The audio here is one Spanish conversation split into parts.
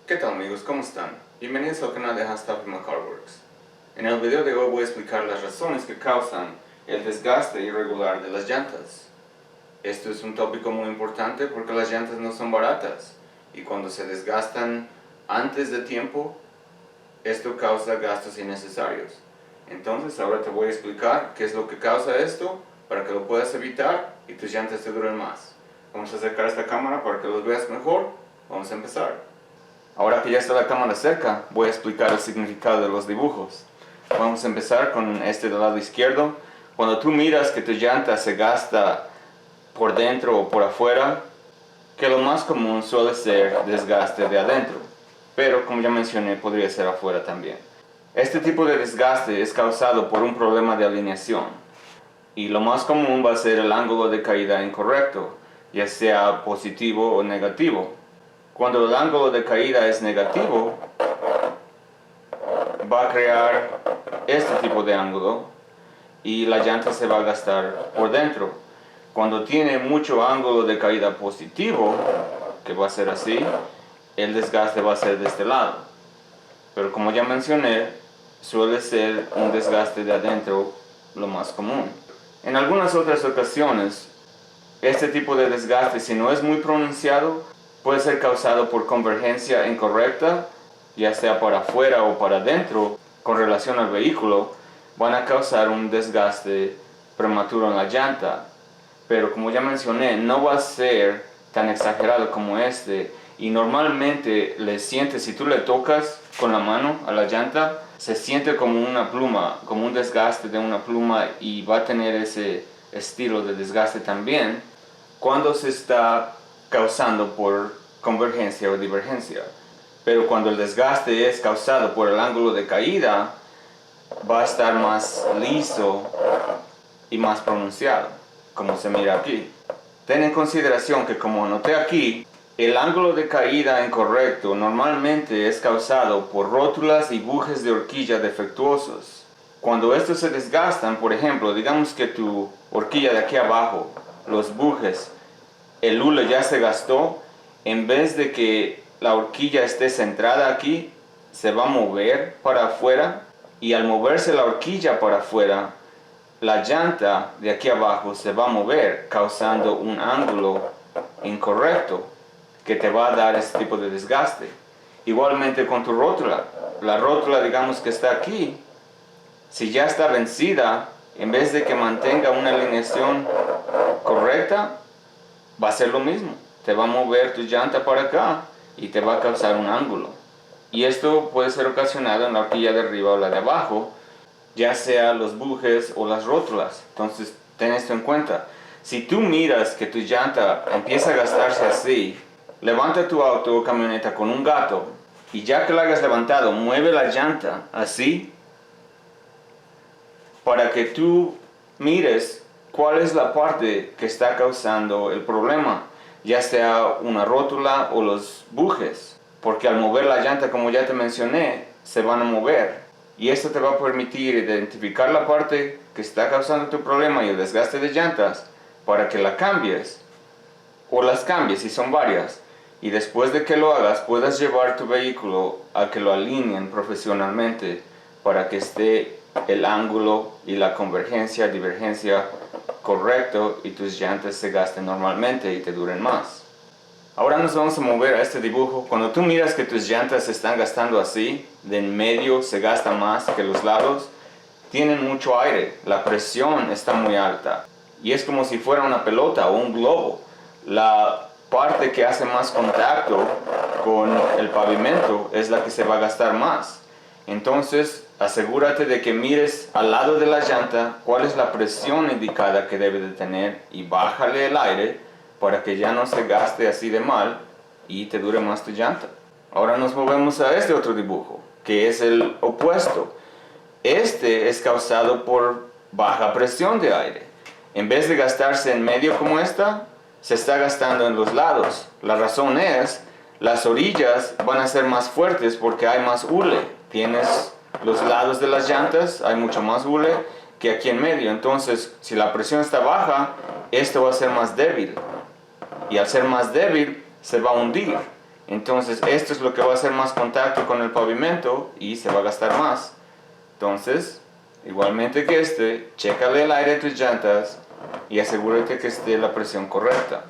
¿Qué tal amigos? ¿Cómo están? Bienvenidos al canal de Hastafima Carworks. En el video de hoy voy a explicar las razones que causan el desgaste irregular de las llantas. Esto es un tópico muy importante porque las llantas no son baratas y cuando se desgastan antes de tiempo, esto causa gastos innecesarios. Entonces ahora te voy a explicar qué es lo que causa esto para que lo puedas evitar y tus llantas te duren más. Vamos a acercar esta cámara para que los veas mejor. Vamos a empezar. Ahora que ya está la cámara cerca, voy a explicar el significado de los dibujos. Vamos a empezar con este del lado izquierdo. Cuando tú miras que tu llanta se gasta por dentro o por afuera, que lo más común suele ser desgaste de adentro, pero como ya mencioné, podría ser afuera también. Este tipo de desgaste es causado por un problema de alineación, y lo más común va a ser el ángulo de caída incorrecto, ya sea positivo o negativo. Cuando el ángulo de caída es negativo, va a crear este tipo de ángulo y la llanta se va a gastar por dentro. Cuando tiene mucho ángulo de caída positivo, que va a ser así, el desgaste va a ser de este lado. Pero como ya mencioné, suele ser un desgaste de adentro lo más común. En algunas otras ocasiones, este tipo de desgaste, si no es muy pronunciado, puede ser causado por convergencia incorrecta, ya sea para afuera o para adentro, con relación al vehículo, van a causar un desgaste prematuro en la llanta. Pero como ya mencioné, no va a ser tan exagerado como este, y normalmente le sientes, si tú le tocas con la mano a la llanta, se siente como una pluma, como un desgaste de una pluma, y va a tener ese estilo de desgaste también cuando se está causando por convergencia o divergencia. Pero cuando el desgaste es causado por el ángulo de caída, va a estar más liso y más pronunciado, como se mira aquí. Ten en consideración que, como anoté aquí, el ángulo de caída incorrecto normalmente es causado por rótulas y bujes de horquilla defectuosos. Cuando estos se desgastan, por ejemplo, digamos que tu horquilla de aquí abajo, los bujes, el hule ya se gastó, en vez de que la horquilla esté centrada aquí, se va a mover para afuera, y al moverse la horquilla para afuera, la llanta de aquí abajo se va a mover, causando un ángulo incorrecto que te va a dar este tipo de desgaste. Igualmente con tu rótula, la rótula, digamos que está aquí, si ya está vencida, en vez de que mantenga una alineación correcta, va a ser lo mismo. Te va a mover tu llanta para acá y te va a causar un ángulo. Y esto puede ser ocasionado en la horquilla de arriba o la de abajo, ya sea los bujes o las rótulas. Entonces, ten esto en cuenta. Si tú miras que tu llanta empieza a gastarse así, levanta tu auto o camioneta con un gato, y ya que la hayas levantado, mueve la llanta así, para que tú mires cuál es la parte que está causando el problema, ya sea una rótula o los bujes, porque al mover la llanta, como ya te mencioné, se van a mover, y esto te va a permitir identificar la parte que está causando tu problema y el desgaste de llantas para que la cambies, o las cambies si son varias, y después de que lo hagas puedas llevar tu vehículo a que lo alineen profesionalmente para que esté el ángulo y la convergencia, divergencia correcto, y tus llantas se gasten normalmente y te duren más. Ahora nos vamos a mover a este dibujo. Cuando tú miras que tus llantas se están gastando así, de en medio se gasta más que los lados, tienen mucho aire, la presión está muy alta, y es como si fuera una pelota o un globo. La parte que hace más contacto con el pavimento es la que se va a gastar más. Entonces, asegúrate de que mires al lado de la llanta cuál es la presión indicada que debe de tener, y bájale el aire para que ya no se gaste así de mal y te dure más tu llanta. Ahora nos movemos a este otro dibujo, que es el opuesto. Este es causado por baja presión de aire. En vez de gastarse en medio como esta, se está gastando en los lados. La razón es, las orillas van a ser más fuertes porque hay más hule. Tienes los lados de las llantas, hay mucho más hule que aquí en medio. Entonces, si la presión está baja, esto va a ser más débil. Y al ser más débil, se va a hundir. Entonces esto es lo que va a hacer más contacto con el pavimento y se va a gastar más. Entonces, igualmente que chécale el aire de tus llantas y asegúrate que esté la presión correcta.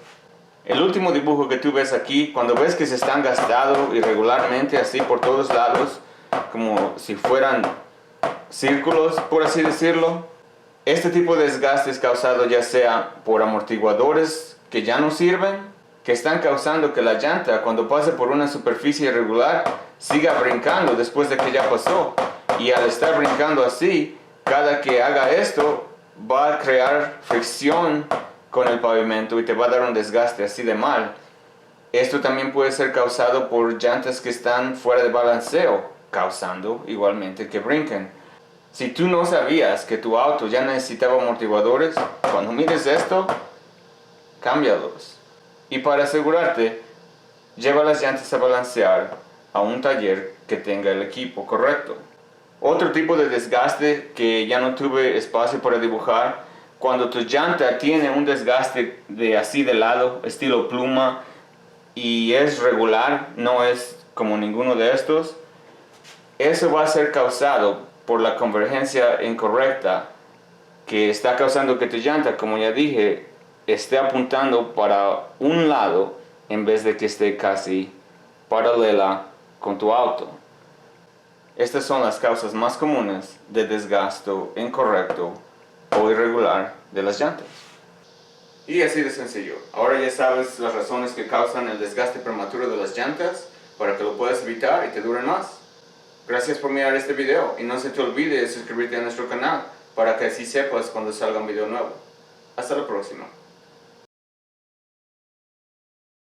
El último dibujo que tú ves aquí, cuando ves que se están gastando irregularmente así por todos lados, como si fueran círculos, por así decirlo, este tipo de desgaste es causado ya sea por amortiguadores que ya no sirven, que están causando que la llanta cuando pase por una superficie irregular siga brincando después de que ya pasó. Y al estar brincando así, cada que haga esto va a crear fricción con el pavimento y te va a dar un desgaste así de mal. Esto también puede ser causado por llantas que están fuera de balanceo, causando igualmente que brinquen. Si tú no sabías que tu auto ya necesitaba amortiguadores, cuando mires esto, cámbialos. Y para asegurarte, lleva las llantas a balancear a un taller que tenga el equipo correcto. Otro tipo de desgaste que ya no tuve espacio para dibujar, cuando tu llanta tiene un desgaste de así de lado, estilo pluma, y es regular, no es como ninguno de estos, eso va a ser causado por la convergencia incorrecta que está causando que tu llanta, como ya dije, esté apuntando para un lado en vez de que esté casi paralela con tu auto. Estas son las causas más comunes de desgaste incorrecto o irregular de las llantas. Y así de sencillo. Ahora ya sabes las razones que causan el desgaste prematuro de las llantas para que lo puedas evitar y te duren más. Gracias por mirar este video y no se te olvide de suscribirte a nuestro canal para que así sepas cuando salga un video nuevo. Hasta la próxima.